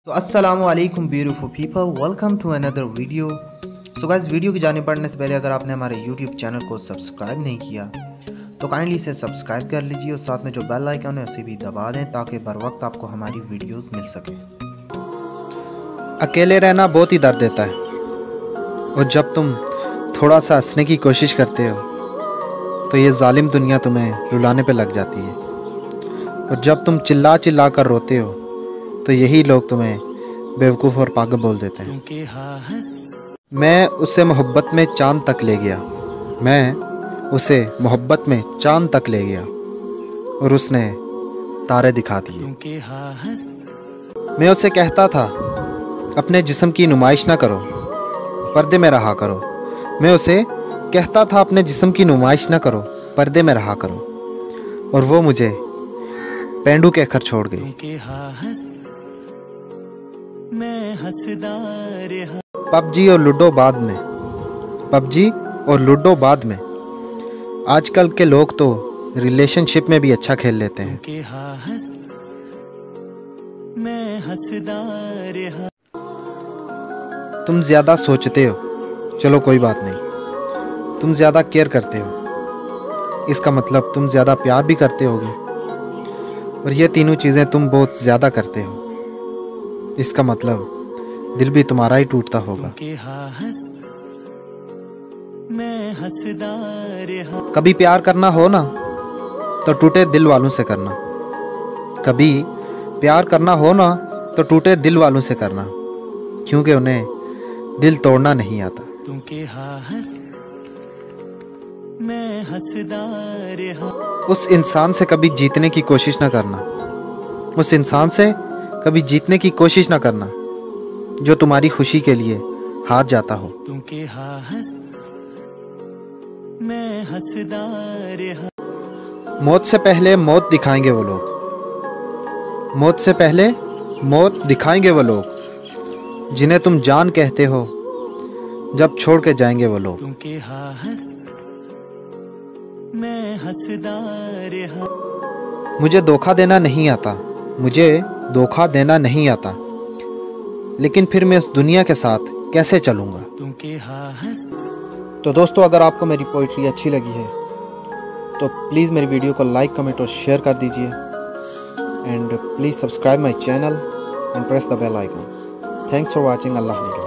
तो अस्सलामु अलैकुम beautiful people, welcome to another video. So guys, video की जानिब बढ़ने से पहले अगर आपने हमारे यूट्यूब चैनल को सब्सक्राइब नहीं किया तो काइंडली इसे सब्सक्राइब कर लीजिए और साथ में जो बेल आइकन है उसे भी दबा दें ताकि बर वक्त आपको हमारी वीडियोस मिल सकें। अकेले रहना बहुत ही दर्द देता है और जब तुम थोड़ा सा हंसने की कोशिश करते हो तो ये जालिम दुनिया तुम्हें रुलाने पे लग जाती है, और जब तुम चिल्ला चिल्ला कर रोते हो तो यही लोग तुम्हें बेवकूफ़ और पागल बोल देते हैं। मैं उसे मोहब्बत में चांद तक ले गया, मैं उसे मोहब्बत में चांद तक ले गया और उसने तारे दिखा दिए। मैं उसे कहता था अपने जिस्म की नुमाइश ना करो, पर्दे में रहा करो। मैं उसे कहता था अपने जिस्म की नुमाइश ना करो, पर्दे में रहा करो, और वो मुझे पेंडू कहकर छोड़ गई। पबजी और लूडो बाद में, पबजी और लूडो बाद में। आजकल के लोग तो रिलेशनशिप में भी अच्छा खेल लेते हैं। तुम ज्यादा सोचते हो, चलो कोई बात नहीं। तुम ज्यादा केयर करते हो, इसका मतलब तुम ज्यादा प्यार भी करते होगे, और ये तीनों चीजें तुम बहुत ज्यादा करते हो, इसका मतलब दिल भी तुम्हारा ही टूटता होगा। कभी प्यार करना हो ना तो टूटे दिल वालों से करना, कभी प्यार करना हो ना तो टूटे दिल वालों से करना, क्योंकि उन्हें दिल तोड़ना नहीं आता। उस इंसान से कभी जीतने की कोशिश ना करना, उस इंसान से कभी जीतने की कोशिश ना करना जो तुम्हारी खुशी के लिए हार जाता हो। मौत से पहले मौत दिखाएंगे वो लोग, मौत से पहले मौत दिखाएंगे वो लोग जिन्हें तुम जान कहते हो, जब छोड़ के जाएंगे वो लोग। मुझे धोखा देना नहीं आता, मुझे धोखा देना नहीं आता, लेकिन फिर मैं इस दुनिया के साथ कैसे चलूंगा। तो दोस्तों, अगर आपको मेरी पोइट्री अच्छी लगी है तो प्लीज़ मेरी वीडियो को लाइक, कमेंट और शेयर कर दीजिए, and please subscribe my channel and press the bell icon. Thanks for watching. अल्लाह हाफ़िज़।